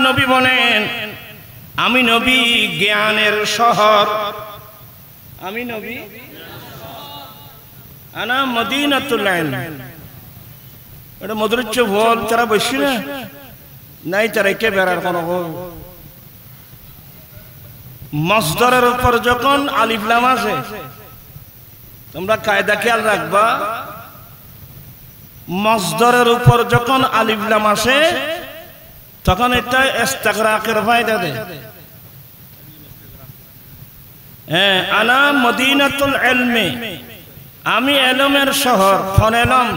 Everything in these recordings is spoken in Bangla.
নবী বলেন আমি নবী জ্ঞানের শহর, আমি নবী আনা মদিনাতুল ইলম। এটা মধুরচ্ছ বল তারা বসি না নাই তারা কে বেড়ার কোনো মসদরের উপর যখন আলিফ লাম আছে তোমরা কায়দা খেয়াল রাখবা, মসদরের উপর যখন আলিফ লাম আসে তখন এটা ইস্তিগরাকের ফায়দা দেয়। হ্যাঁ, আনা মদিনাতুল ইলমি, আমি এলমের শহর। ফন এলম,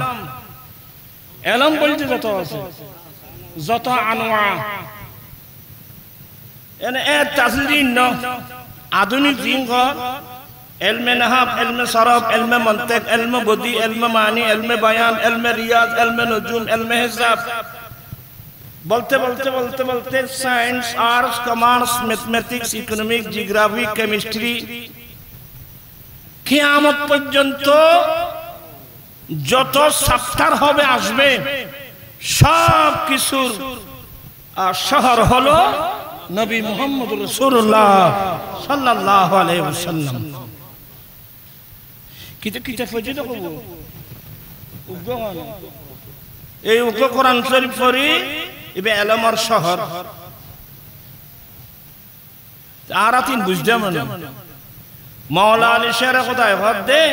এলম বলতে যত আছে, যত আনোয়া এনে এ তাজলিন ন আধুনিক জিঙ্গ এলমে নাহাব, এলমে সরফ, এলমে মন্তিক, এলমে বদি, এলমে মানি, এলমে বয়ান, এলমে রিয়াজ, এলমে নজুম, এলমে হিসাব বলতে বলতে বলতে বলতে science, arts, commerce, mathematics, economics, geography, chemistry, কিয়ামত পর্যন্ত যত সাপ্তাহ হবে আসবে সব কিছুর শহর হলো নবী মুহাম্মদ রাসূলুল্লাহ সাল্লাল্লাহু আলাইহি ওয়াসাল্লাম। কিতে কিতে ফজিত কব উগ্গন এই উগ্গ কোরআন শরীফ পড়ি ইবে এলমের শহর আরাতিন বুঝদাম না। মাওলা আলী শের খোদায় ভাব দে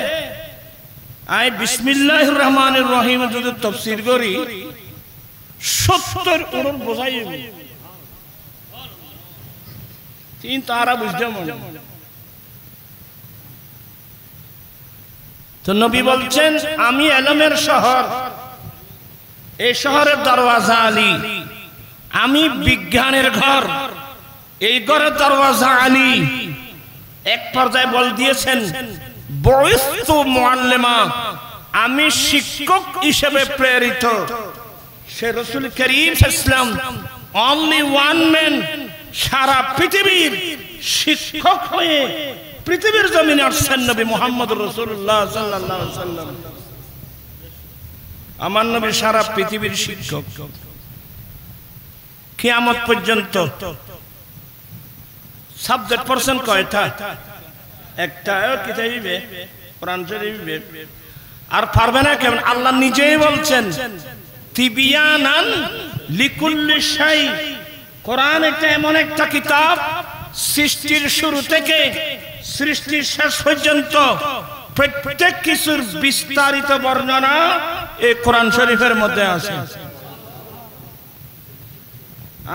আই বিসমিল্লাহির রহমানির রহিম যদি তাফসীর করি 70 ওর বোঝাই তিন তারা বুঝদাম না। তো নবী বলছেন আমি এলমের শহর, এই শহরের দরওয়াজা আলী, আমি বিজ্ঞানের ঘর, এই ঘরের দরওয়াজা আলী। এক পর্যায়ে বল দিয়েছেন বুইস্তু মুআল্লিমা, আমি শিক্ষক হিসেবে প্রেরিত। সে রাসূল করিম সাল্লাল্লাহু আলাইহি ওয়াসাল্লাম অনলি ওয়ান ম্যান, সারা পৃথিবীর শিক্ষক হয়ে পৃথিবীর জমিনে আসছেন নবী মুহাম্মদ রাসূলুল্লাহ সাল্লাল্লাহু আলাইহি ওয়াসাল্লাম। আমার নবী সারা পৃথিবীর শিক্ষক। কিয়ামত পর্যন্ত সাবজেক্ট পারসন কয়টা? একটা কিতাবে কোরআন শরীফে। আর পারবে না কেমন? আল্লাহ নিজেই বলছেন তিবিয়ানান লিকুল্লি শাই। কোরআন একটা এমন একটা কিতাব সৃষ্টির শুরু থেকে সৃষ্টির শেষ পর্যন্ত প্রত্যেক কিছুর বিস্তারিত বর্ণনা এই কোরআন শরীফের মধ্যে আছে।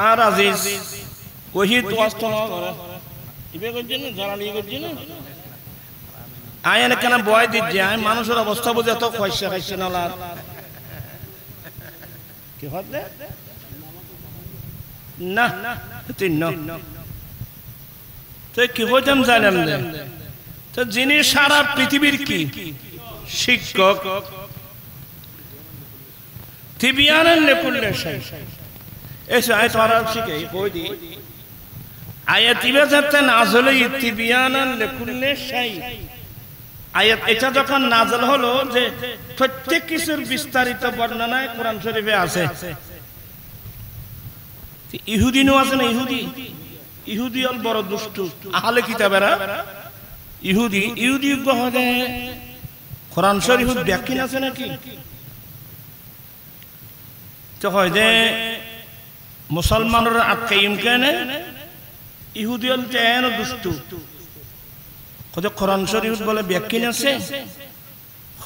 আর আজিজ ওহিদ ওয়াস্তন ইবে করছেন না, জানালি করছেন না, আয়েন কেন বয় দিচ্ছে। আয় মানুষের অবস্থা বুঝে এত পয়সা খাইছে না কি হবে না তিন তো কি বলতাম জানেন তো যিনি সারা পৃথিবীর কি শিক্ষক, তিবিয়ানান লিকুল্লি শাই। এসে আয়াত আরব শিখে কই দি আয়াত ইবাজাতে নাযিল তিবিয়ানান লিকুল্লি শাই। আয়াত এটা যখন নাযিল হলো যে প্রত্যেক কিছুর বিস্তারিত বর্ণনায় কোরআন শরীফে আছে। ইহুদিনও আছে না, ইহুদি হল বড় দুষ্টু আহলে কিতাবেরা। ইহুদি গহদে কোরআন শরীফ ব্যাখ্যা আছে নাকি? তো হয় যে মুসলমানের আটকাইম কেন ইহুদি হল তেন দুষ্টু। কদে কোরআন শরীফ বলে ব্যাখ্যা আছে,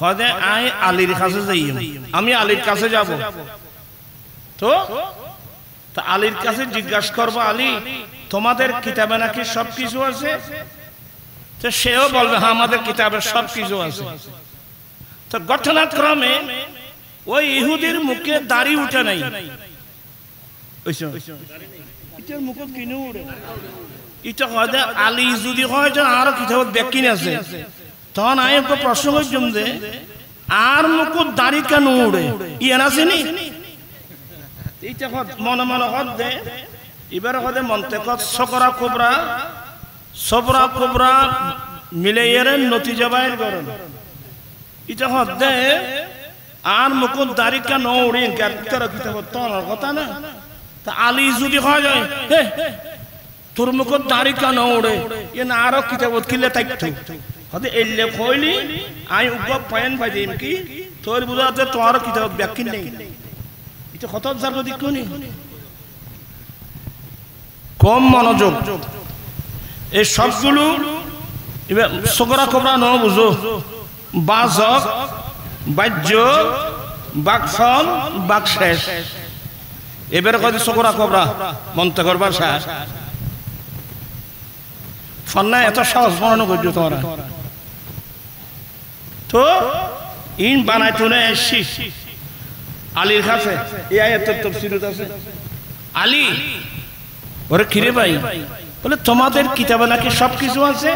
কদে আই আলীর কাছে যাই, আমি আলীর কাছে যাব। তো আলীর কাছে জিজ্ঞাসা করবো আলী তোমাদের কিতাবে নাকি সবকিছু আছে? তো সেও বলবে হ্যাঁ আমাদের কিতাবে সবকিছু আছে। তো ঘটনাক্রমে ওই ইহুদির মুখে দাড়ি উঠে নাই, আলী যদি হয় যে আরো কিতাবত ব্যাখ্যা আছে, তখন আমি প্রশ্ন করছিলাম যে আর মুকুট দাড়ি কেন উড়ে ইয়ান আসেনি? মনে মনে হদে এবার হদে মন্তেকত সকরা কোবরা সবরা কোবরা মিলে এর নতিজা বাইর করেন। এটা হদে আর মুকুট দাড়ি কেন উড়ে কিতাব তোর কথা না। আলী যদি হয় যায় তোর মুখত দাড়ি কেন ওড়ে এ না আরো কিতাবত কিলে থাকতো হতে এলে কইলি আই উপ পয়েন্ট পাইম কি তোর বুঝাতে তোমার কিতাবত ব্যাখ্যা নেই এটা কত জার যদি কোনি কম মনোযোগ এই সবগুলো এবার সকরা কবরা ন বুঝো বাজক বাহ্য বাকফল বাকশেষ এবারে কত সকরা কবরা মন্ত্র করবার শেষ ফন্না এত সহজ মনে করছো তোমরা তো ইন বানাই তুলে এসছি আলীর কাছে এই আয়াতের তাফসীরত আছে আলী ওরে কিরে ভাই বলে তোমাদের কিতাবে নাকি সবকিছু আছে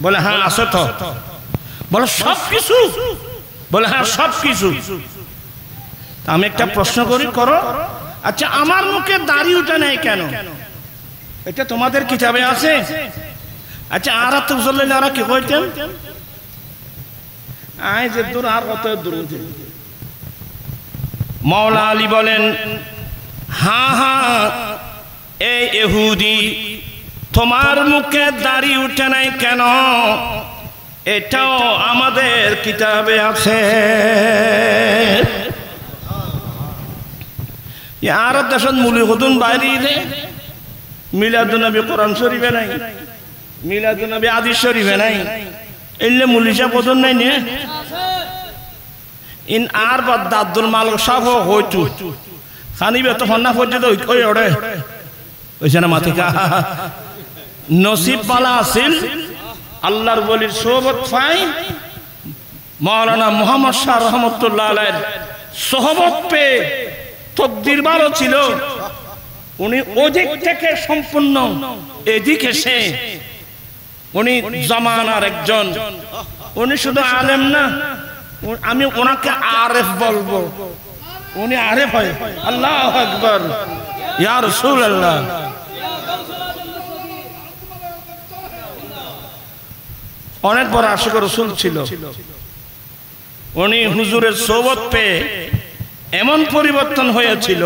বলে হ্যাঁ আছে তো বলে সবকিছু বলে হ্যাঁ সবকিছু আমি একটা প্রশ্ন করি করো আচ্ছা আমার মুখে দাড়ি উঠে নাই কেন এটা তোমাদের কিতাবে আছে আচ্ছা আর তো বললেন আর কি কইতেন আই যে দূর আর কত দূর মাওলা আলী বলেন হ্যাঁ হ্যাঁ এই ইহুদি তোমার মুখে দাড়ি উঠে নাই কেন এটাও আমাদের কিতাবে আছে আর দেশত মুলি হতুন বাইরে মিলাদুন নবী কোরআন শরীফে নাই মিলাদুন নবী হাদিস শরীফে নাই এলে মুলিশা পদন নাই নে ইন আর বাদ আব্দুল মালিক সাহেব হইতু খানিবে তো ফন্না পর্যন্ত ওই ওড়ে ওইছে না মাতিকা নসিব বালা আসিল আল্লাহর ওলির সোহবত পাই মাওলানা মুহাম্মদ শাহ রহমাতুল্লাহ আলাইহির সোহবত পেয়ে তকদির ভালো ছিল উনি ওদিক থেকে সম্পূর্ণ এদিকে এসে উনি জামানার একজন উনি শুধু আলেম না আমি ওনাকে আরেফ বলবো উনি আরেফ হয় আল্লাহু আকবার ইয়া রাসূলুল্লাহ অনেক বড় আশিক রাসূল ছিল উনি হুজুরের সোহবত পেয়ে এমন পরিবর্তন হয়েছিল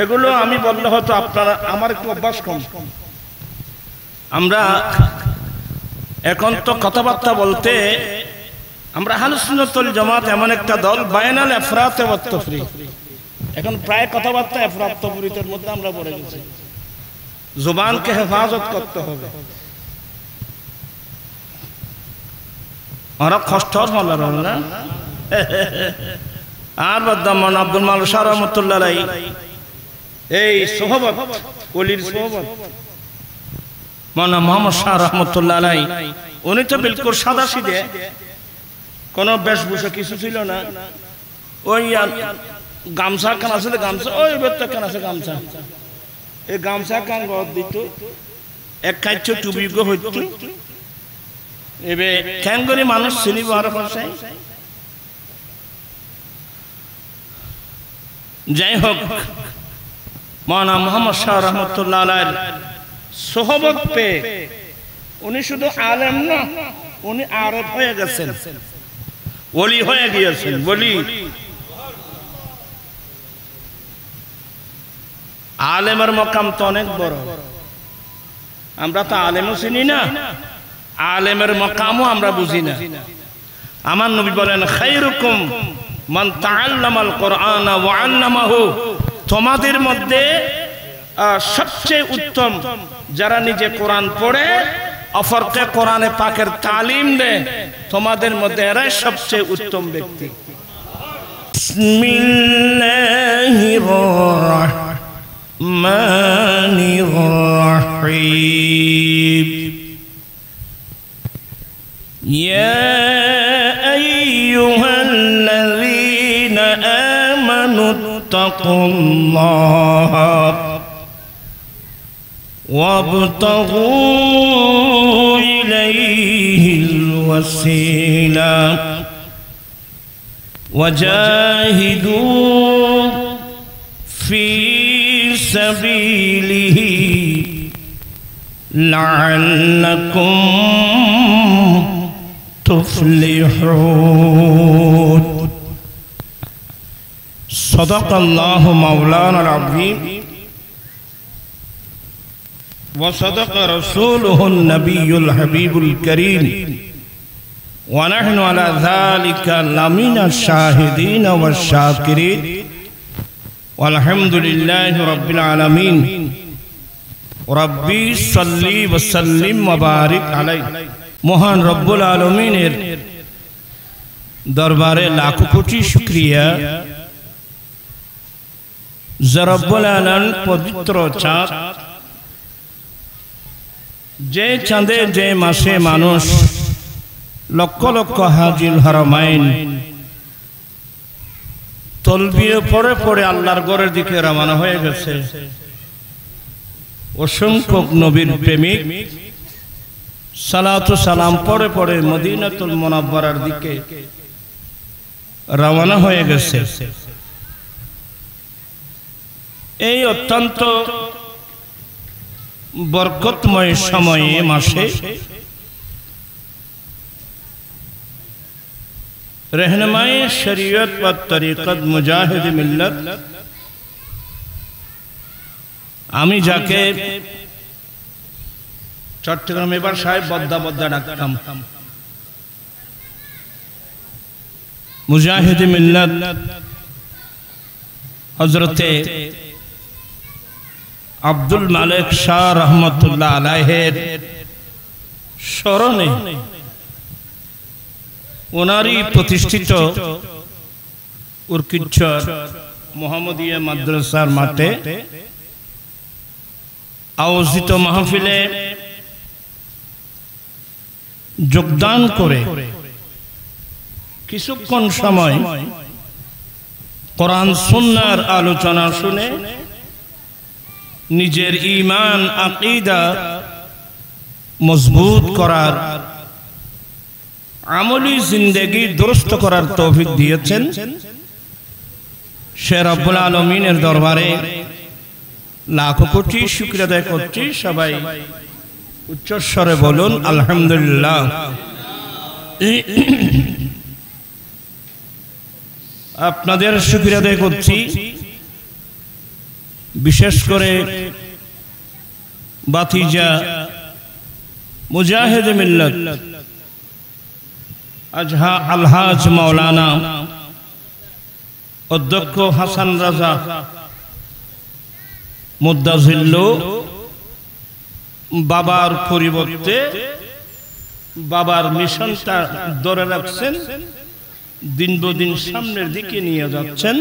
এগুলো আমি বললে হয়তো আপনারা আমার একটু অভ্যাস কম আমরা এখন তো কথাবার্তা বলতে আমরা আহলুস সুন্নাত ওয়াল জামাত এমন একটা দল বায়নাল ইফরাত ওয়াত তাফরিক এখন প্রায় কথাবার্তা ইফরাত তাফরিতের মধ্যে আমরা পড়ে গেছি জবানকে হেফাজত করতে হবে আর কষ্ট হল না আর বদমান আব্দুল মালিক শাহ রহমাতুল্লাহ আলাইহি এই সোহবত ওলির সোহবত মাওলানা মুহাম্মদ শাহ রহমাতুল্লাহ আলাইহি উনি তো বিলকুল সাদা সিধে কোনো বেশভূষা কিছু ছিল না ওই গামছা কান আছে গামছা ওই বেত্তা কান আছে গামছা এই গামছা কান গদ দিত এক কাইচ্ছ টুপি গো হইতো এবে ক্যাঙ্গরি মানুষ চিনিব আর পাশে যাই হোক মাওলানা মুহাম্মদ শাহ রহমাতুল্লাহ আলাইহির সোহবত পেয়ে উনি শুধু আলেম না উনি আরব হয়ে গেছেন ওলি হয়ে গিয়েছেন বলি আলেমের মকাম তো অনেক বড় আমরা তো আলেমও চিনি না আলেমের মকামও আমরা বুঝি না আমার নবী বলেন খায়রুকুম মান তাআল্লামাল কুরআনা ওয়া আল্লামাহু তোমাদের মধ্যে সবচেয়ে উত্তম যারা নিজে কোরআন পড়ে অপরকে কোরআনে পাকের তালিম দেয় তোমাদের মধ্যে এরাই সবচেয়ে উত্তম ব্যক্তি বিসমিল্লাহির রাহমানির রাহিম ইয়া আইয়ুহাল্লাযীনা আমানুত্তাকুল্লাহা وابتغوا إليه الوسيلة وجاهدوا في سبيله لعلكم تفلحون सदक़ल्लाहु मौलाना अज़ीम व सदक़ रसूलुहुन नबियुल हबीबुल करीम व नहनु अला ज़ालिका लमिना शाहिदीन व शाकिरीन वल्हम्दुलिल्लाहि रब्बिल आलमीन। रब्बी सल्ली व सल्लिम व बारिक अलैहि। महान रब्बुल आलमीनेर दरबारे लाखों कोटी शुक्रिया। रब्बुल आलमीन पवित्र चाँद, जे चाँदे जे मासे मानुष लक्ष लक्ष हाजिर हरमाइन तलबिया पड़े पड़े आल्लाहर घरेर दिके रवाना हये गेছে। असंख्य नबीर प्रेमिक सालातु सालाम पड़े पड़े मदीनातुल मुनव्वरार दिके रवाना हये गेছে। এই অত্যন্ত বরকতময় সময়ে মাসে रहनुमाई शरीयत व तरीक़त मुजाहिद मिल्लत आमी जाके चट्टग्राम एबार साहेब बद्दा बद्दा डाकताम मुजाहिद मिल्लत हजरते अब्दुल मालिक शाह रहमतुल्लाह अलैहिर स्मरणे ओनारी प्रतिष्ठित उर्किच्छर मोहम्मदिया माद्रासार माठे आयोजित महफिले योगदान करे किछुक्षण समय कुरान सुन्नाहर आलोचना शुने निजेर ईमान आकीदा मजबूत करार আমলি জিন্দেগি দুরুস্ত করার তৌফিক দিয়েছেন। সে রব্বুল আলামিনের দরবারে লাখ কোটি শুকরিয়া আদায় করছি। সবাই উচ্চ স্বরে বলুন আলহামদুলিল্লাহ। আপনাদের শুকরিয়া আদায় করছি, বিশেষ করে বাতিজা মুজাহিদ মিল্লাত अजहा अलहाज मौलाना अध्यक्ष हासान राजा मुद्दाजिल्लु बाबार परिवर्ते बाबार मिशनटा धरे राखছেন, दिन बदिन सामনের दिके নিয়ে যাচ্ছেন।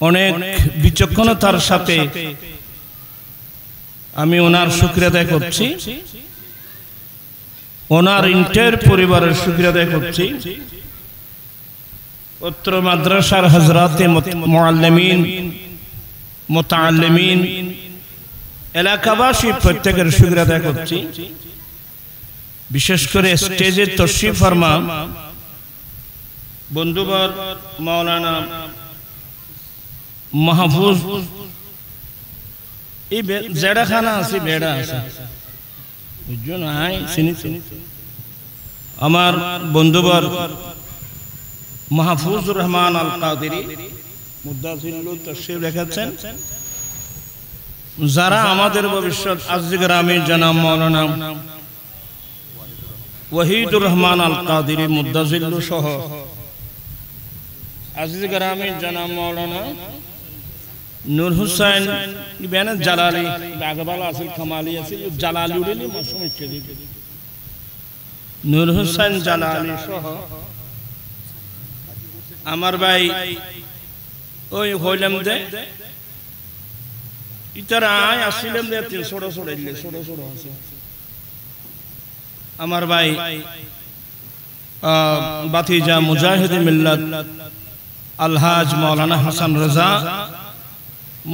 অনেক বিচক্ষণতার সাথে আমি ওনার শুকরিয়া আদায় করছি, ওনার ইন্টার পরিবারের শুকরিয়া আদায় করছি। উত্তর মাদ্রাসার হযরতে মুআল্লিমিন মুতাআল্লিমিন এলাকাবাসী প্রত্যেকের শুকরিয়া আদায় করছি। বিশেষ করে স্টেজে তশরিফ ফরমা বন্ধুবর মাওলানা মাহফুজ এই জেড়াখানা আছে বেড়া আছে আমার বন্ধুবর মাহফুজুর রহমান আল কাদেরী মুদ্দাজিল্লু তশরিফ রেখেছেন। যারা আমাদের ভবিষ্যৎ আজ গ্রামে জনাব মাওলানা ওয়াহিদুর রহমান আল কাদেরী মুদ্দাজিল্লু সহ আজ গ্রামে জনাব মাওলানা नूर हुसैन बेना জালালি আগবালা আছে কামালি আছে জালালি উড়েনি সমস্যা নেই। নূর হুসাইন জালালি সহ আমার ভাই ওই হইলাম দে ইতারা আয় আসিলাম দে ছোট ছোট ইলে ছোট ছোট আছে আমার ভাই বাতিজা মুজাহিদ মিল্লাত আলহাজ মাওলানা হাসান রাজা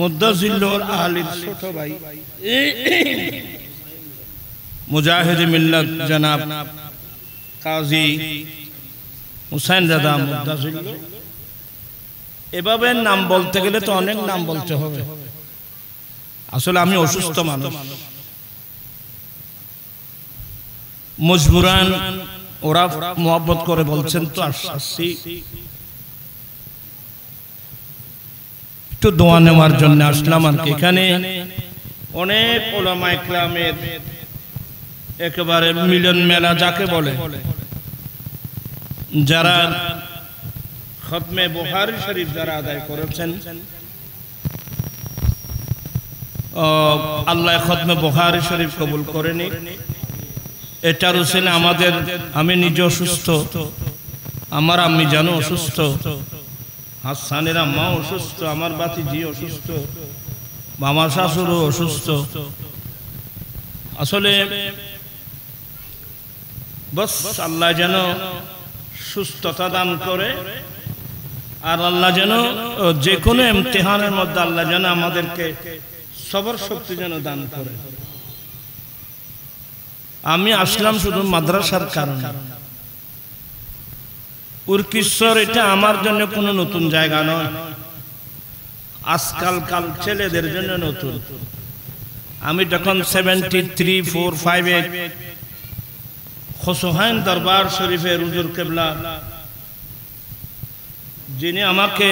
मुद्दाजिल्लुर आलिर छोटो भाई मुजाहिद मिल्लत जनाब काजी हुसैन रजा मुद्दाजिल्लु। এভাবে নাম বলতে গেলে তো অনেক নাম বলতে হবে। আসলে আমি অসুস্থ মানুষ, মজবুরান ওরা মোহাব্বত করে বলছেন তো আসছি। একটু দোয়া নেওয়ার জন্য আসলাম আর কি। এখানে অনেক ওলামা ইকরামের একেবারে মিলন মেলা যাকে বলে, যারা খতমে বুখারী শরীফ যারা আদায় করেছেন, আল্লাহ খতমে বুখারী শরীফ কবুল করেনি। এটার উসিলে আমাদের, আমি নিজে অসুস্থ, আমার আম্মি জানো অসুস্থ, হাসানের আম্মা অসুস্থ, আমার বাতিজি অসুস্থ, আমার শাশুড়ও অসুস্থ। আসলে বস আল্লাহ যেন সুস্থতা দান করে, আর আল্লাহ যেন যে কোনো ইমতিহানের মধ্যে আল্লাহ যেন আমাদেরকে সবর শক্তি যেন দান করে। আমি আসলাম শুধু মাদ্রাসার কারণে। উরকিশ্বর এটা আমার জন্য কোনো নতুন জায়গা নয়, আজকালকাল ছেলেদের জন্য নতুন। আমি যখন 73, 4, 5 হোসেন দরবার শরীফের হুজুর কেবলা, যিনি আমাকে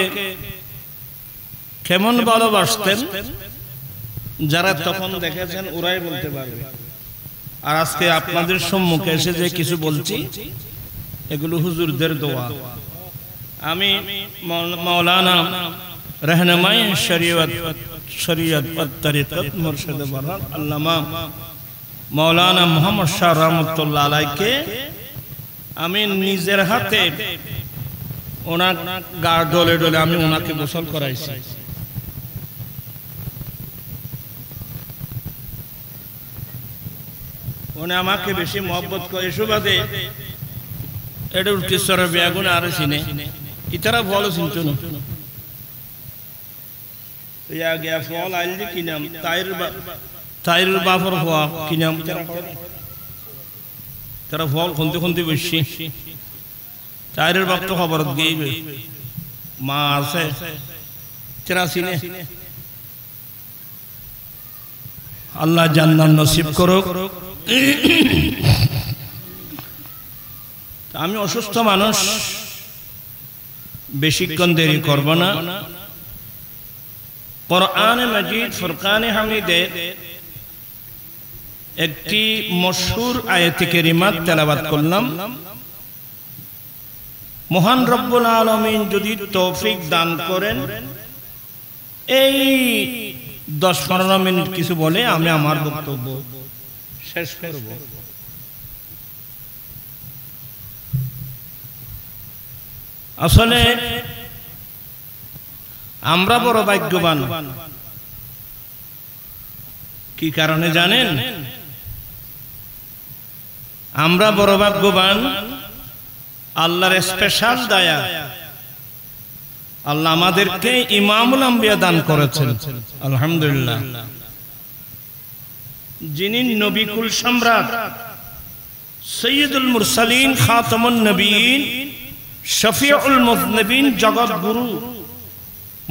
কেমন ভালোবাসতেন, যারা তখন দেখেছেন ওরাই বলতে পারবে। আর আজকে আপনাদের সম্মুখে এসে যে কিছু বলছি, এগুলো হুজুরদের দোয়া। আমি মাওলানা रहनुमाई शरीयत व तरीक़त मुर्शिद बरहक अल्लामा मौलाना मोहम्मद शाह रहमतुल्लाह अलैहि के আমি নিজের হাতে ওনার গা ডলে ডলে আমি ওনাকে গোসল করাইছি। উনি আমাকে বেশি মহব্বত করে সুবাদে এটা উর্কিশ্বরের বেগুন আর চিনে ইতারা ভালো চিনতো না। या गया फॉल आइल की नाम तायर बाफर हुआ की नाम तेरा फॉल खुंते खुंते बच्ची तायर बाप तो खबर गई माँ से तेरा सीने अल्लाह जन्नत नसीब करो। আমি অসুস্থ মানুষ, বেশিক্ষণ দেরি করব না। কুরআন মাজিদ ফুরকানে হামিদের একটি মশহুর আয়াতে কারিমা তেলাওয়াত করলাম। মহান রব্বুল আলামিন যদি তৌফিক দান করেন, এই 10-15 মিনিট কিছু বলে আমি আমার বক্তব্য শেষ করব। আসলে আমরা বড় ভাগ্যবান। কি কারণে জানেন? আমরা বড় ভাগ্যবান, আল্লাহর স্পেশাল দয়া। আল্লাহ আমাদেরকে ইমামুল আম্বিয়া দান করেছেন, আলহামদুলিল্লাহ। যিনি নবী কুল সম্রাট, সৈয়দুল মুরসালিন, খাতামুন নবীন, শফিউল মুযনিবিন, জগৎ গুরু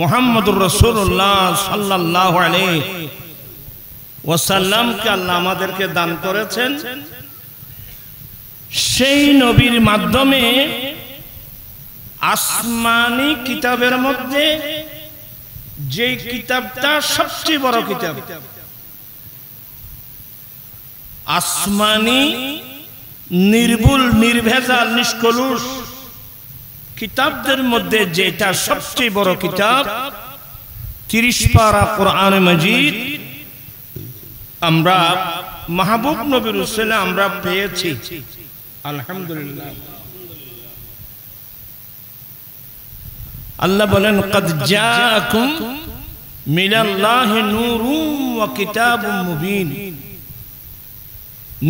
মুহাম্মদুর রাসূলুল্লাহ সাল্লাল্লাহু আলাইহি ওয়াসাল্লাম কে আল্লাহ আমাদেরকে দান করেছেন। সেই নবীর মাধ্যমে আসমানি কিতাবের মধ্যে যে কিতাবটা সবচেয়ে বড় কিতাব, আসমানি নির্ভুল নির্ভেজাল নিষ্কলুষ কিতাবদের মধ্যে যেটা সবচেয়ে বড় কিতাব, 30 পারা কোরআন মাজিদ আমরা মাহবুব নবীর উসিলায় আমরা পেয়েছি, আলহামদুলিল্লাহ। আল্লাহ বলেন, قد جاءكم من الله نور وكتاب مبين,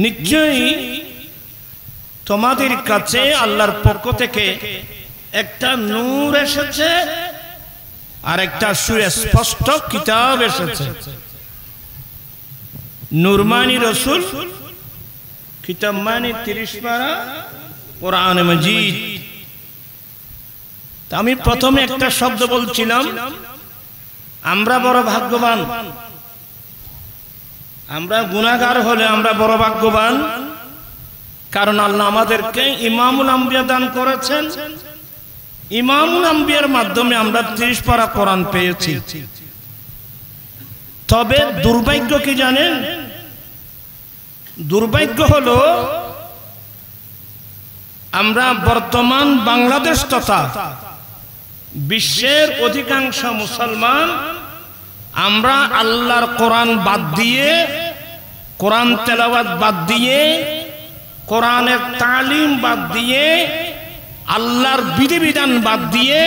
নিশ্চয়ই তোমাদের কাছে আল্লাহর পক্ষ থেকে একটা নূর এসেছে আর একটা সুস্পষ্ট কিতাব এসেছে। নূর মানি রাসূল, কিতাব মানি 30 পারা কোরআন মাজিদ। আমি প্রথমে একটা শব্দ বলছিলাম, আমরা বড় ভাগ্যবান। আমরা গুনাহগার হলে আমরা বড় ভাগ্যবান, কারণ আল্লাহ আমাদেরকে ইমামুল আম্বিয়া দান করেছেন। ইমামুল আম্বিয়ার মাধ্যমে আমরা 30 পারা কোরআন পেয়েছি। তবে দুর্ভাগ্য কি জানেন? দুর্ভাগ্য হলো আমরা বর্তমান বাংলাদেশ তথা বিশ্বের অধিকাংশ মুসলমান আমরা আল্লাহর কোরআন বাদ দিয়ে, কোরআন তেলাওয়াত বাদ দিয়ে, কোরআনের তালিম বাদ দিয়ে, আল্লাহর বিধিবিধান বাদ দিয়ে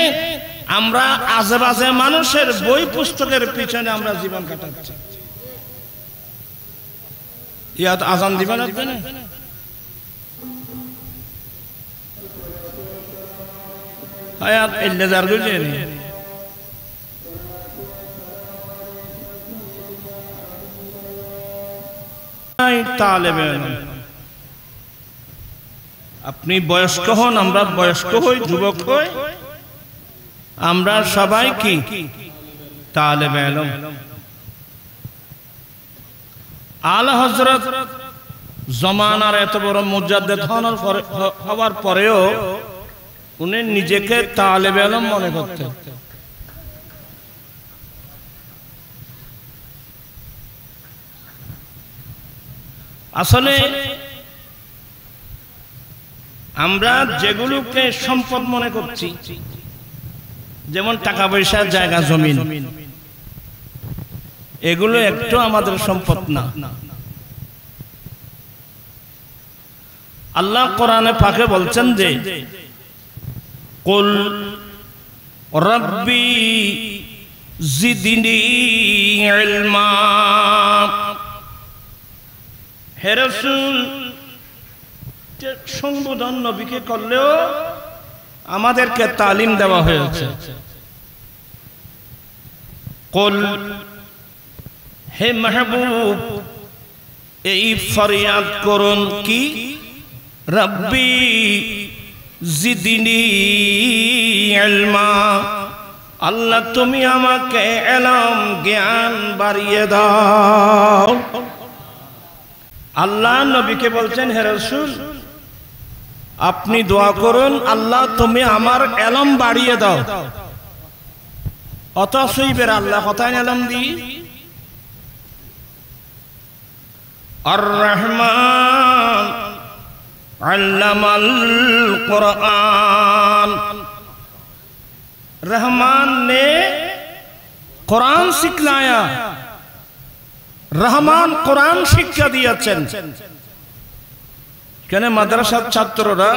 আমরা আজেবাজে মানুষের বই পুস্তকের পিছনে আমরা জীবন কাটাচ্ছি। ইয়াত আজান দিবেন আপনি? আয়াত ইল্লাজার গুজেন আপনি বয়স্ক হন, আমরা বয়স্ক হই, যুবক হই, আমরা সবাই কি তালেবে ইলম। আলা হযরত জমানার এত বড় মুজাদ্দিদ হওয়ার পরেও উনি নিজেকে তালেবে ইলম মনে করতেন। আসলে আমরা যেগুলোকে সম্পদ মনে করছি, যেমন টাকা পয়সা, জায়গা জমিন, এগুলো একটু আমাদের সম্পদ না। আল্লাহ কোরআনে পাকে বলছেন যে কুল রাব্বি জিদনি ইলমা। হে রাসূল, সম্বোধন নবীকে করলেও আমাদেরকে তালিম দেওয়া হয়েছে। কুল, হে মাহবুব, এই ফরিয়াদ করুন কি রব্বি জিদনি ইলমা, আল্লাহ তুমি আমাকে ইলম জ্ঞান বাড়িয়ে দাও। আল্লাহ নবীকে বলছেন, হে রাসূল আপনি দোয়া করুন আল্লাহ তুমি আমার ইলম বাড়িয়ে দাও। অথচ এইবার আল্লাহ কথায় ইলম দি আর রহমান আল্লামাল কুরআন। रहमान ने कुरान सिखलाया, रहमान कुरान शिक्षा दिएছেন। কেন মাদ্রাসার ছাত্ররা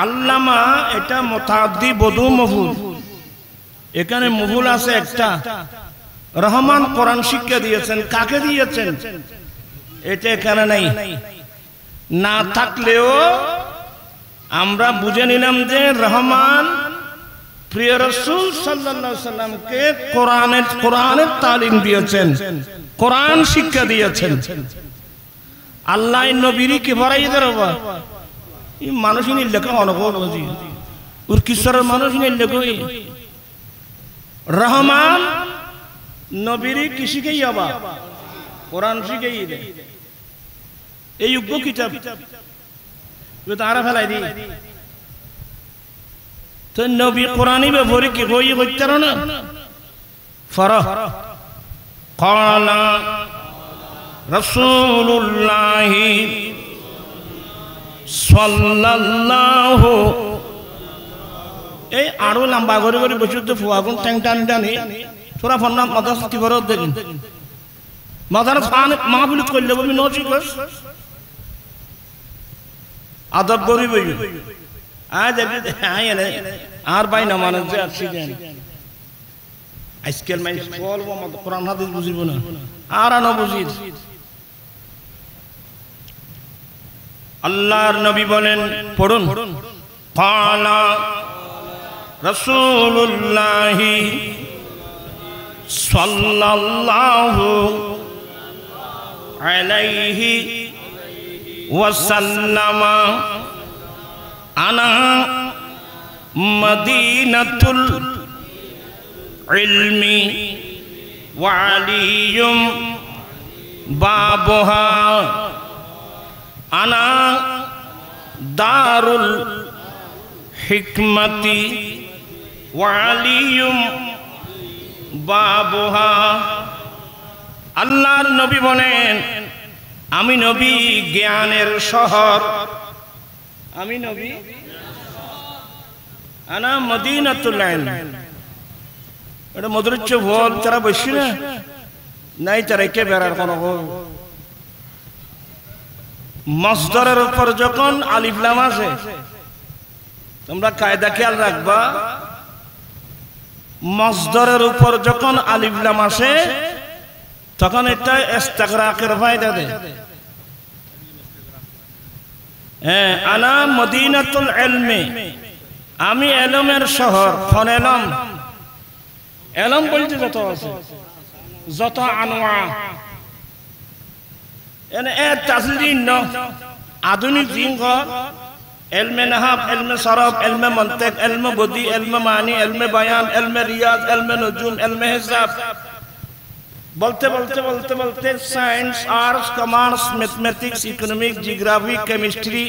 আল্লামা এটা মুতাআদ্দি বদু মফুল, এখানে মফুল আছে একটা। রহমান কোরআন শিক্ষা দিয়েছেন, কাকে দিয়েছেন এটা এখানে নাই। না থাকলেও আমরা বুঝে নিলাম যে রহমান প্রিয় রাসূল সাল্লাল্লাহু আলাইহি সাল্লামকে কোরআনের তালিম দিয়েছেন, কোরআন শিক্ষা দিয়েছেন। আল্লাহ নবীর কি ভরাই দেবা এই মানুষই লেখা অনুভব বুঝি ওর কিশোরের মানুষ লেখই রহমান নবীর কি শিখাই যাবা কোরআন শিখাই দে এই যোগ্য কিতাব তারা ফেলাই দি তো নবী কোরআনই ব্যবহার কি বই করতে না ফরহ ক্বালা রাসূলুল্লাহ সাল্লাল্লাহু এই আরো লম্বা করে করে বসে তো ফুয়াগুন ট্যাং টান টানি তোরা ফন্না মাদ্রাসা কি বড় দেখেন মাদ্রাসা মাহফিল করলে বলি নজি কর আদব করি বই আজ আইলে আর ভাই না মানে যে আছে জানি আজকাল মাই বলব কোরআন হাদিস বুঝিব না আর না বুঝি আল্লাহর নবী বলেন পড়ুন ক্বালা রাসূলুল্লাহ সাল্লাল্লাহু আলাইহি ওয়াসাল্লাম আনা মদিনাতুল ইলমি ওয়া আলিয়ুম বাবুহা আনা দারুল হিকমতি ওয়া আলিয়ুম বাবুহা। আল্লাহর নবী বলেন, আমি নবী জ্ঞানের শহর, আমি নবী আনা মদিনাতুল ইলম। এটা মধুরচ্ছ বল তারা বসি না নাই, তারা কে বেড়ার কোন মসদরের উপর যখন আলিফ লাম আছে, তোমরা কায়দা খেয়াল রাখবা, মসদরের উপর যখন আলিফ লাম আসে তখন এটা ইস্তিগরাকের ফায়দা দেয়। হ্যাঁ, আনা মদিনাতুল ইলমি, আমি এলমের শহর। কোন এলম? এলম বলতে যত আছে, যত আনোয়া এনে এ তাজলিন ন আধুনিক জিঙ্গ এলমে নাহাব, এলমে সরফ, এলমে মন্তেক, এলমে বদি, এলমে মানি, এলমে বয়ান, এলমে রিয়াজ, এলমে নজুম, এলমে হিসাব, বলতে বলতে বলতে বলতে science, arts, commerce, mathematics, economic, geography, chemistry,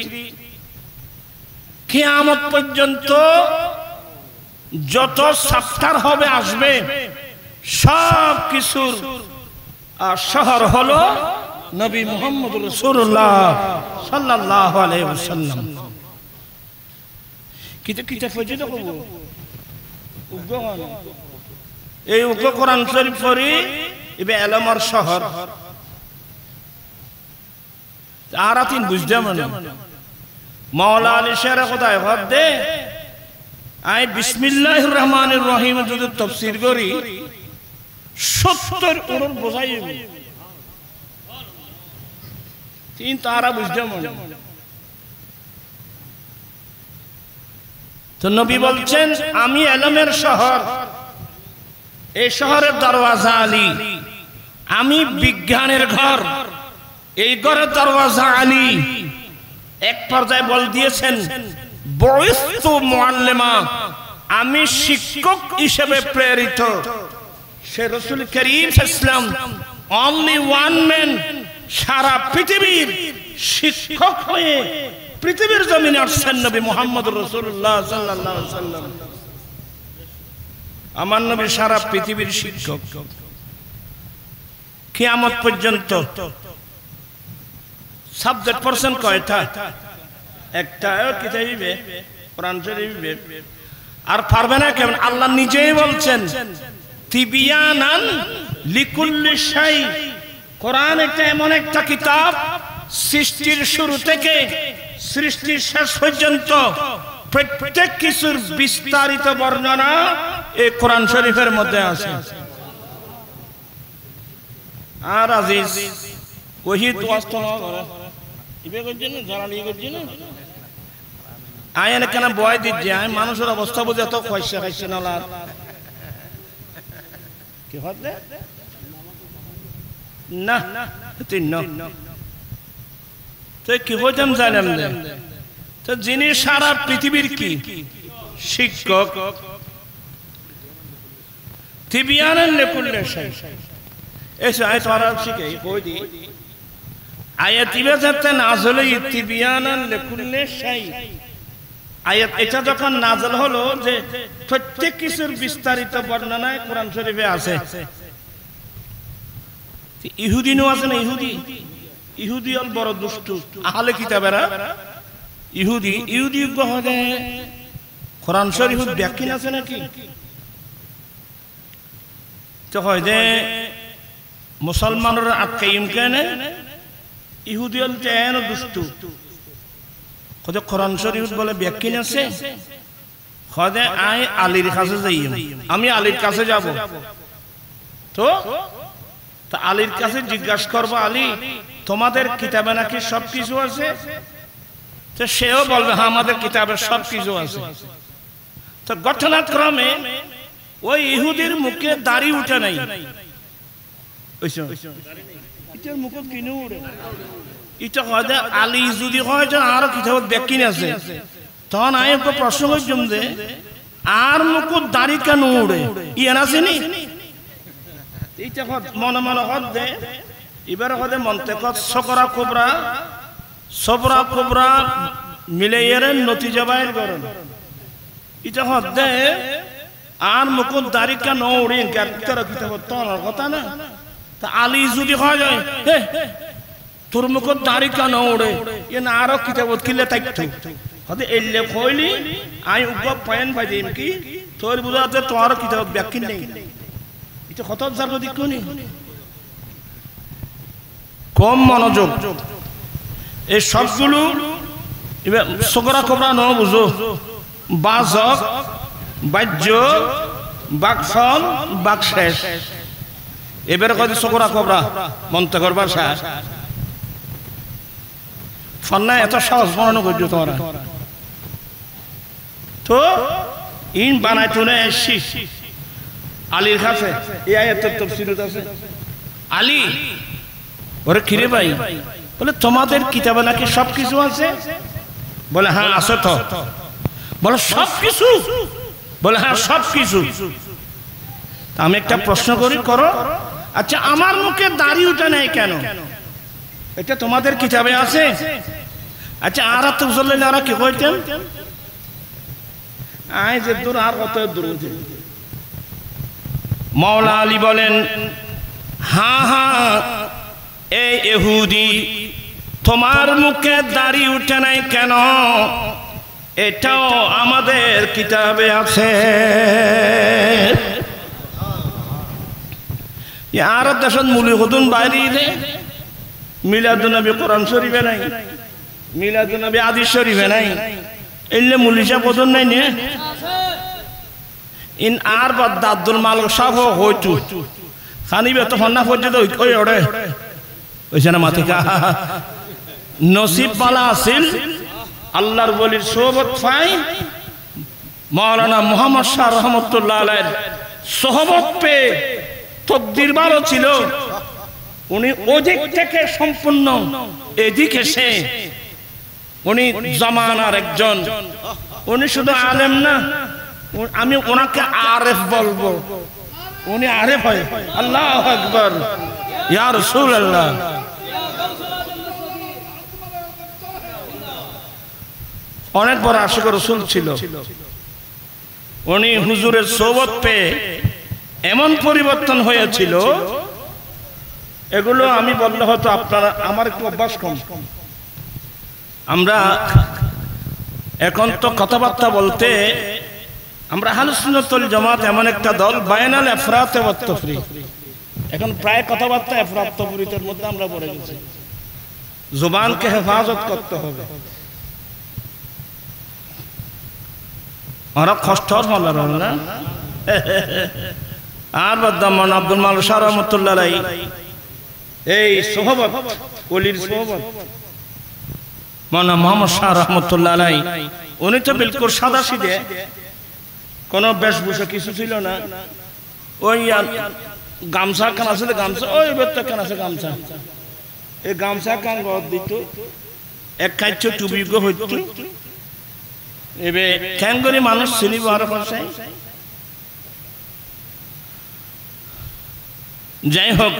কিয়ামত পর্যন্ত যত সাপ্তাহ হবে আসবে সব কিছুর শহর হলো নবী মুহাম্মদ রাসূলুল্লাহ সাল্লাল্লাহু আলাইহি ওয়াসাল্লাম। কিতা কিতা ফজিলত কব উগ্গন এই উগ্গ কোরআন শরীফ পড়ি ইবে এলমের শহর আরাতিন বুঝদাম না। মাওলা আলী শের খোদায় ভাব দে, আই বিসমিল্লাহির রহমানির রহিম যদি তাফসীর করি 70 ওরর বোঝাই তিন তারা বুঝদাম না। তো নবী বলছেন, আমি এলমের শহর, এই শহরের দরওয়াজা আলী, আমি বিজ্ঞানের ঘর, এই ঘরের দরওয়াজা আলী। এক পর্যায়ে বল দিয়েছেন, বুইস্তু মুআল্লিমা, আমি শিক্ষক হিসেবে প্রেরিত। সে রাসূল করিম সাল্লাল্লাহু আলাইহি ওয়াসাল্লাম অনলি ওয়ান ম্যান, সারা পৃথিবীর শিক্ষক হয়ে পৃথিবীর জমিনে আসছেন নবী মুহাম্মদ রাসূলুল্লাহ সাল্লাল্লাহু আলাইহি ওয়াসাল্লাম। আমার নবী সারা পৃথিবীর শিক্ষক। কিয়ামত পর্যন্ত সাবজেক্ট পারসন কয়টা? একটা কিতাবে কোরআন শরীফে। আর পারবে না কেমন? আল্লাহ নিজেই বলছেন, তিবিয়ানান লিকুল্লি শাই। কোরআন একটা এমন একটা কিতাব, সৃষ্টির শুরু থেকে সৃষ্টির শেষ পর্যন্ত প্রত্যেক কিছুর বিস্তারিত বর্ণনা এই কোরআন শরীফের মধ্যে আছে। আর আজিজ ওহিদ ওয়াস্ত না করে ইবে করছেন জালালি করছেন আয়ন কেন বয় দিচ্ছে। আয় মানুষের অবস্থা বুঝে তো পয়সা খাইছে না কি হতে না তিন তো কি হইতাম জানেন তো যিনি সারা পৃথিবীর কি শিক্ষক, তিবিয়ানান লিকুল্লি শাই। এসে আয় তোরা শিখে কই দি আয়াত ইবে যাতে নাযিল তিবিয়ানান লিকুল্লি শাই। আয়াত এটা যখন নাযিল হলো যে প্রত্যেক কিছুর বিস্তারিত বর্ণনা কোরআন শরীফে আছে। ইহুদিনও আছে না, ইহুদি হল বড় দুষ্টু আহলে কিতাবেরা। ইহুদি গহদে কোরআন শরীফের ব্যাখ্যা আছে নাকি? তো হয় যে মুসলমানের আটকাইম কেন ইহুদি হল তেন দুষ্টু। কদে কোরআন শরীফ বলে ব্যাখ্যা আছে। কদে আই আলীর কাছে যাই, আমি আলীর কাছে যাব। তো আলীর কাছে জিজ্ঞাসা করবো, আলী তোমাদের কিতাবে নাকি সবকিছু আছে? তো সেও বলবে হ্যাঁ আমাদের কিতাবে সবকিছু আছে। তো ঘটনাক্রমে ওই ইহুদির মুখে দাড়ি উঠে নাই। আলী যদি হয় আরো কিতাব ব্যাখ্যা আছে, তখন আমি প্রশ্ন করছিলাম যে আর মুকুট দাড়ি কেন উড়ে ইয়ান আসেনি? মনে মনে হদে এবার হদে মন্তেকত সকরা কোবরা সবরা কোবরা মিলে এর নতিজা বাইর করেন। এটা হদ্দে আর মুকুট দাড়ি কেন ওড়ে তারা কিতাব তোর কথা না তা আলী যদি হয় যায় তোর মুকুট দাড়ি কেন ওড়ে এ না আরো কিতাব কিলে থাকতো হতে এলে কইলি আই উপ পয়েন্ট ভাই দিম কি তোর বুঝাতে তোর কিতাব ব্যাখ্যা নেই এটা কত জার যদি কোনি কম মনোযোগ এই সবগুলো এবার সগরা কবরা ন বুঝো বাজক বাহ্য বাকফল বাকশেষ এবারে কত সগরা কবরা মন্ত্র করবার শেষ ফন্না এত সহজ মনে করছো তোমরা তো ইন বানাই তুলে এসছি আলীর কাছে এই আয়াতের তাফসীরত আছে আলী ওরে কিরে ভাই বলে তোমাদের কিতাবে নাকি সবকিছু আছে বলে হ্যাঁ আছে তো বলে সবকিছু বলে হ্যাঁ সবকিছু আমি একটা প্রশ্ন করি করো আচ্ছা আমার মুখে দাড়ি উঠে নাই কেন এটা তোমাদের কিতাবে আছে আচ্ছা আর তো বললেন আর কি কইতেন আই যে দূর আর কত দূর মাওলা আলী বলেন হ্যাঁ হ্যাঁ এই ইহুদি তোমার মুখে দাড়ি উঠে নাই কেন এটাও আমাদের কিতাবে আছে আর দেশত মুলি হদুন বাইরে মিলাদুন নবী কোরআন শরীফে নাই মিলাদুন নবী হাদিস শরীফে নাই এলে মুলিশা পদন নাই নে ইন আর বাদ আব্দুল মালিক সাহেব হইতু খানিবে তো ফন্না পর্যন্ত ওই ওড়ে ওইছে না মাথিকা নসিব পালা আসিল আল্লাহর ওলির সোহবত পাই মাওলানা মুহাম্মদ শাহ রহমাতুল্লাহ আলাইহির সোহবত পেয়ে তকদির ভালো ছিল উনি ওদিক থেকে সম্পূর্ণ এদিকে এসে উনি জামানার একজন উনি শুধু আলেম না আমি ওনাকে আরেফ বলবো উনি আরেফ হয় আল্লাহু আকবার ইয়া রাসূলুল্লাহ অনেক বড় আশিক রাসূল ছিল উনি হুজুরের সোহবত পেয়ে এমন পরিবর্তন হয়েছিল এগুলো আমি বললে হয়তো আপনারা আমার একটু অভ্যাস কম আমরা এখন তো কথাবার্তা বলতে আমরা আহলুস সুন্নাত ওয়াল জামাত এমন একটা দল বায়নাল ইফরাত ওয়াত তাফরিত এখন প্রায় কথাবার্তা ইফরাত তাফরিতের মধ্যে আমরা পড়ে গেছি জবানকে হেফাজত করতে হবে আর কষ্টর হলো না আর বদমান আব্দুল মালিক শাহ রহমাতুল্লাহ আলাইহি এই সোহবত ওলির সোহবত মাওলানা মুহাম্মদ শাহ রহমাতুল্লাহ আলাইহি উনি তো বিলকুল সাদা সিধে কোনো বেশভূষা কিছু ছিল না ওই গামছা কান আছে গামছা ওই বেত্তা কান আছে গামছা এই গামছা কান গদ দিত এক কাইছো টুবি গো হইতো এবে ক্যাঙ্গরি মানুষ চিনিব আর পাশে যাই হোক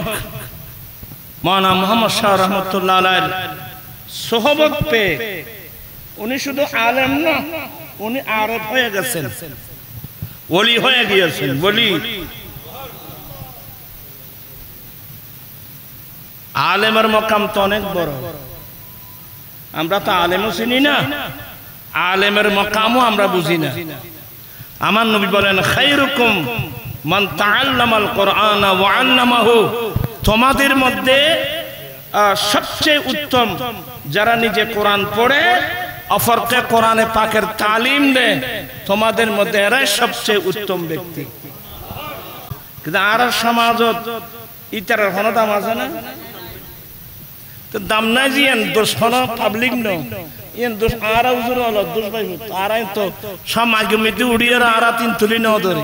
মাওলানা মুহাম্মদ শাহ রহমাতুল্লাহ আলাইহির সোহবত পেয়ে উনি শুধু আলেম না উনি আরেফ হয়ে গেছেন ওলি হয়ে গিয়েছেন বলি আলেমের মকাম তো অনেক বড় আমরা তো আলেমও চিনি না আলেমের মকামও আমরা বুঝি না আমার নবী বলেন খায়রুকুম মান তাআল্লামাল কুরআনা ওয়া আল্লামাহু তোমাদের মধ্যে সবচেয়ে উত্তম যারা নিজে কোরআন পড়ে অপরকে কোরআনে পাকের তালিম দেয় তোমাদের মধ্যে এরাই সবচেয়ে উত্তম ব্যক্তি কিন্তু আর সমাজত ইতারের কোনো দাম আছে না তো দাম নাই জিয়েন দোষ কোনো পাবলিক ন ইয়েন দোষ আর উজুর হলো দোষ পাইব আরাই তো সব আগে মেতে উড়িয়ে আর তিন তুলি ন ধরে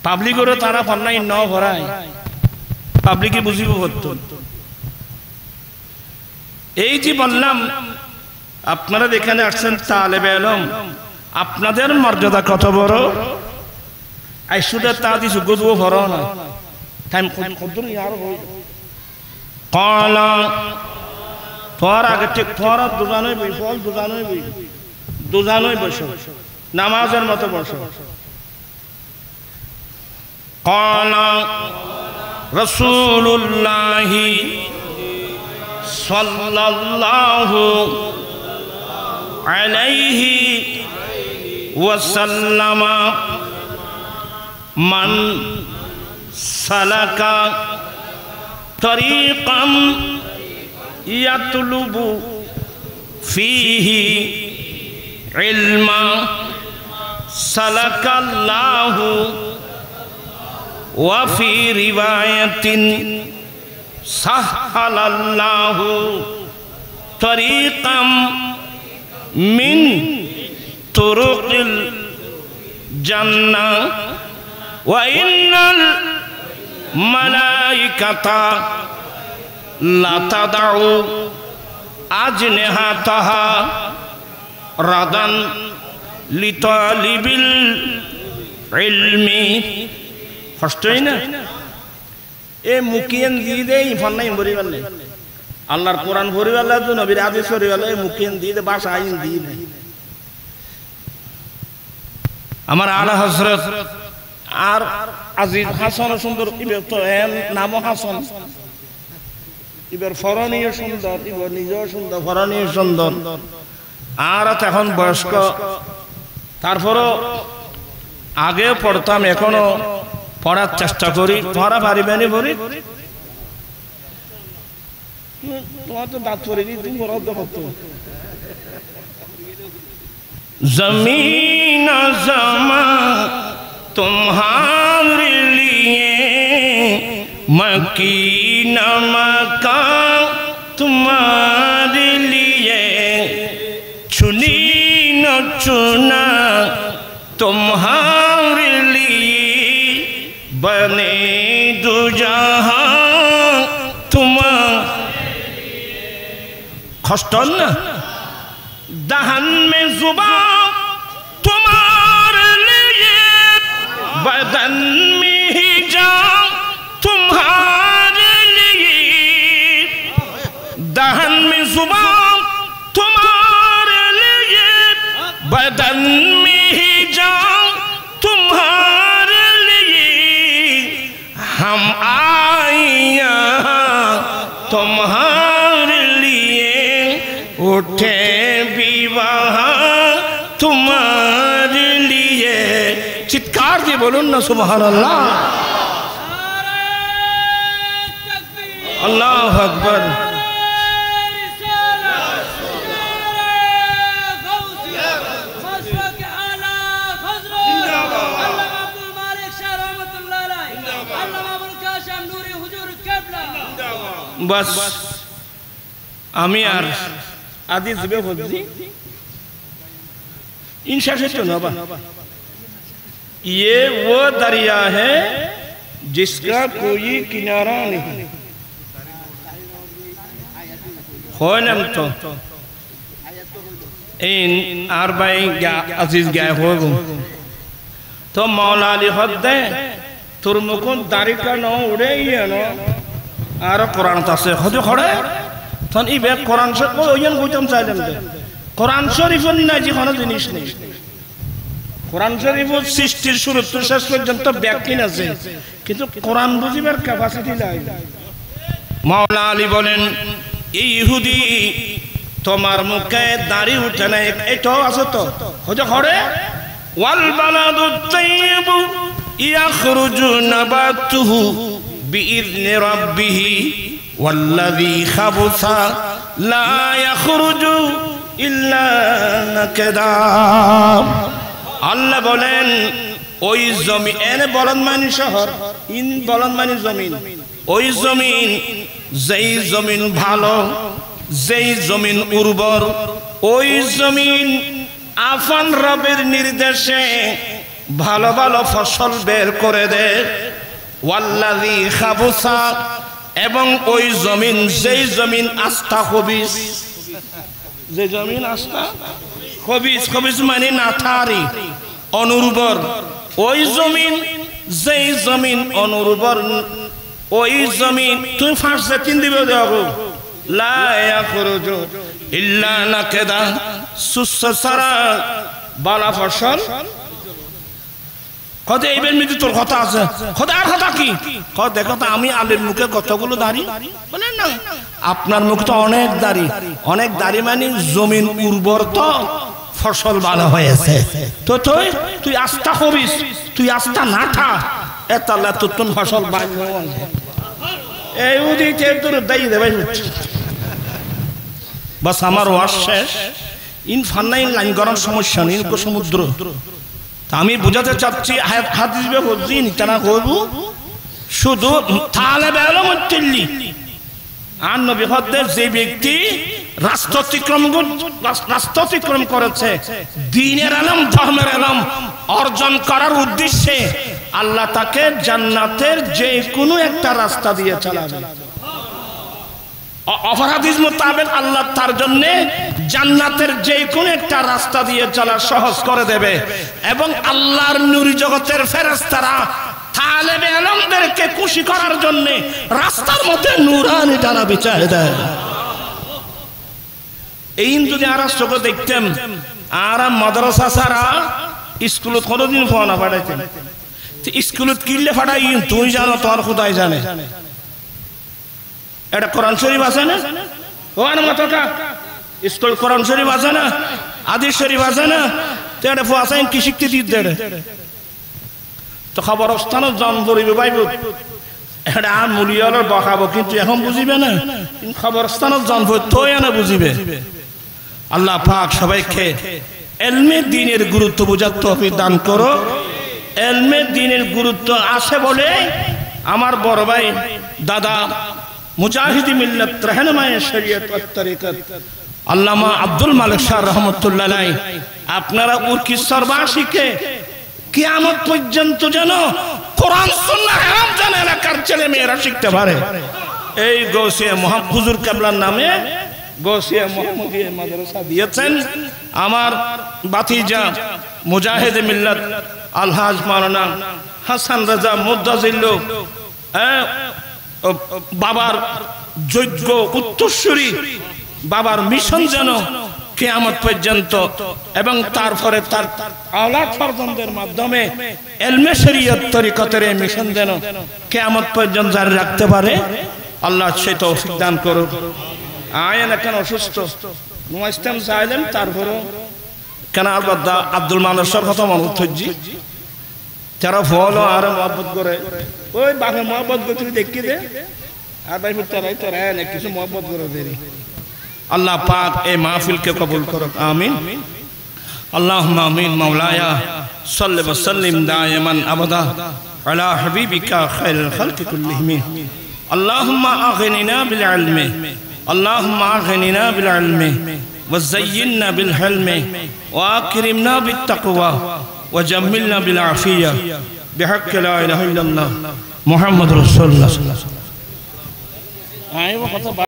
পাবলিকেরও তারা ফান্নাই ন ভরায় পাবলিকে বুঝিব হতো এই যে বললাম আপনারা এখানে আসছেন তালেবে ইলম আপনাদের মর্যাদা কত বড় আইসুদে তা দিছু গদুও ভরো না টাইম কদ্দুর ইয়ার হই قالا তোর আগে ঠিক তোর দুজানই বই ফল দুজানই বই বসো নামাজের মতো বসো। ক্বালা রাসূলুল্লাহি সাল্লাল্লাহু আলাইহি ওয়াসাল্লাম মান সালাকা তরিকাম ইয়াতলুবু ফীহি ইলমা সালাকাল্লাহু ওয়া ফি রিওয়ায়াতিন সাহালাল্লাহু তরিকাম মিন তুরুকিল জান্নাহ ওয়া ইন্নাল মালাইকাতা লা তাদাউ আজনিহাতাহা রাদান লিতালিবিল ইলমি। কষ্টই না এ মুকিয়ান দিয়ে দেই ফন্নাই ভরিবালে আল্লাহর কোরআন ভরিবালে তো নবীর হাদিস ভরিবালে মুকিয়ান দিয়ে দে ভাষা আইন দিয়ে দে। আমার আলা হযরত আর আজিজ হাসান সুন্দর ইবে তো নাম হাসান ইবের ফরনীয় সুন্দর ইবে নিজেও সুন্দর ফরনীয় সুন্দর আর এখন বয়স্ক তারপরও আগে পড়তাম এখনো পড়ার চেষ্টা করি। পড়া পারিবেনি বলি তোমার তো দাঁত পড়ে নি তুমি পড়া করতো। জমিন জমা तुम्हारे लिए मकीन मकान तुम्हारे लिए चुनी न चुना तुम्हारे लिए बने दो जहां तुम्हारे लिए। खस्तन ना दहन में जुबान तुम्हारे लिए बदन में ही जान तुम्हारे लिए। दहन में जुबान तुम्हारे लिए बदन में ही जान तुम्हारे लिए। हम आए यहाँ तुम्हारे लिए उठे भी वहाँ तुम्हारे लिए। चित्कार দিয়ে বলুন না সুবহানাল্লাহ। আল্লাহু আকবার। बस আমি আর आदि जिबे होजी इंशाअल्लाह तो ना ये वो दरिया है जिसका कोई किनारा नहीं। होनम तो इन अरबाई अजीज गए हो तो मौला अली हद्दे तुरमुकुन दारी का नो उड़े ही है नो आरो कुरान तासे खुद खड़े तन इबे कुरान से को यन गुजम साइलेंट कुरान शरीफ ना जी खाना जिनिस नहीं। কোরআন শরীফ সৃষ্টির শুরু থেকে শেষ পর্যন্ত ব্যাখ্যা আছে কিন্তু কোরআন বুঝিবার ক্যাপাসিটি নাই। মাওলানা আলী বলেন এই ইহুদি তোমার মুখে দাড়ি উঠে না এটাও আছে তো হযে করে ওয়াল বালাদুত তাইয়্যিবু ইয়াখরুজু নাবাতুহু বিইذনি রাব্বিহি ওয়াল্লাযী খাবুসা লা ইয়াখরুজু ইল্লা নাকদা। আল্লাহ বলেন ওই জমিন এনে বলন মানি শহর ইন বলন মানি জমিন ওই জমিন যেই জমিন ভালো যেই জমিন উর্বর ওই জমিন আফান রবের নির্দেশে ভালো ভালো ফসল বের করে দেয়। ওয়াল্লাযী খাবুসা এবং ওই জমিন যেই জমিন আস্থা খবিস যে জমিন আস্থা খবিস খবিস মানে নাথারি অনুর্বর ওই জমিন যেই জমিন অনুর্বর ওই জমিন তুই ফাঁসে তিন দিবে দেখো লা ইয়াখরুজু ইল্লা নাকদা সুসসারা বালা ফসল কদে এইবার মৃত্যু তোর কথা আছে খোদার কথা কি কদ দেখো তো আমি আলের মুখে কতগুলো দাড়ি বলেন না আপনার মুখে তো অনেক দাড়ি মানে জমিন উর্বর তো ফসল ভালো হয়েছে তো তুই আস্থা করিস তুই আস্থা না থা এতাল্লা তোর ফসল ভালো এই উদিতে তোর দায়ী দেবে বাস আমার ওয়াজ শেষ ইন ফান্নাইন লাইন করার সমস্যা নেই সমুদ্র আমি বুঝাতে চাচ্ছি হাদিস বে বুঝছি নিতানা করব শুধু তালেব ইলম তিল্লি আর নবী হদ্দের যে ব্যক্তি রাস্তা অতিক্রম করেছে দ্বীনের ইলম ধর্মের ইলম অর্জন করার উদ্দেশ্যে আল্লাহ তাকে জান্নাতের যে কোনো একটা রাস্তা দিয়ে চালাবে অপরাধীর মোতাবেক আল্লাহ তার জন্য জান্নাতের যে কোন একটা রাস্তা দিয়ে চলা সহজ করে দেবে এবং আল্লাহর নূরি জগতের ফেরেশতারা তালেবে ইলমদেরকে খুশি করার জন্য রাস্তার মধ্যে নূরানি ডানা বিছায় দেয় এই যদি আর চোখে দেখতেন আর মাদ্রাসা ছাড়া স্কুলত কোনোদিন ফোনা পাঠাইতেন স্কুলত কিনলে ফাটাই তুই জানো তোর খোদাই জানে এটা কোরআন শরীফ আছে না ও আনমাতকা স্কুল কোরআন শরীফ আছে না হাদিস শরীফ আছে না তো এটা ফুয়াসাইন কি শিখতে দিতে তো খবরস্থান জন পড়িবে পাইব এটা মুলিয়ালের বকাবো কিন্তু এখন বুঝিবে না খবরস্থান জন পড়তই না বুঝিবে আল্লাহ পাক সবাইকে ইলমে দ্বীনের গুরুত্ব বুঝার তৌফিক দান করো ইলমে দ্বীনের গুরুত্ব আছে বলে আমার বড় ভাই দাদা মুজাহিদি মিল্লাত রাহনুমায়ে শরীয়ত ওয়াত তরিকত আল্লামা আব্দুল মালিক শাহ রাহমাতুল্লাহ আলাইহি আপনারা উরকিশ্বরবাসীকে কিয়ামত পর্যন্ত যেন কোরআন সুন্নাহ হারাম জানা এলাকার ছেলে মেয়েরা শিখতে পারে এই গৌসিয়া মুহাম্মদ হুজুর কেবলার নামে গৌসিয়া মুহাম্মদিয়া মাদ্রাসা দিয়েছেন আমার বাতিজা মুজাহিদ মিল্লাত আলহাজ মাওলানা হাসান রাজা মুদ্দাজিল্লু বাবার যোগ্য উত্তরসূরি বাবার মিশন যেন কিয়ামত পর্যন্ত এবং তারপরে তার আওলাদ ফরজনদের মাধ্যমে ইলমে শরীয়ত তরিকতের মিশন যেন কিয়ামত পর্যন্ত জারি রাখতে পারে আল্লাহ সেই তৌফিক দান করুন আয়েন এখন অসুস্থ মুস্তাম চাইলেন তারপরে কেন আলবাদা আব্দুল মানসর কথা মনে উঠছি যারা ফলো আর মহব্বত করে ওই বাঘে মহব্বত করে তুই দেখি দে আর ভাই তারাই তোরা অনেক কিছু মহব্বত করে দেরি আল্লাহ পাক এই মাহফিলকে কবুল করুক আমিন আল্লাহুম্মা আমিন মাওলায়া সাল্লি ওয়া সাল্লিম দাইমান আবাদা আলা হাবিবিকা খায়রুল খালকি কুল্লিহিম আল্লাহুম্মা আগনিনা বিল ইলমি আল্লাহুম্মা আগনিনা বিল ইলমি ওয়া যায়্যিননা বিল হিলমি ওয়া আকরিমনা বিত তাকওয়া ওয়া জাম্মিলনা বিল আফিয়া বিহাক্কি লা ইলাহা ইল্লাল্লাহ মুহাম্মাদুর রাসূলুল্লাহ সাল্লাল্লাহু আলাইহি ওয়া সাল্লাম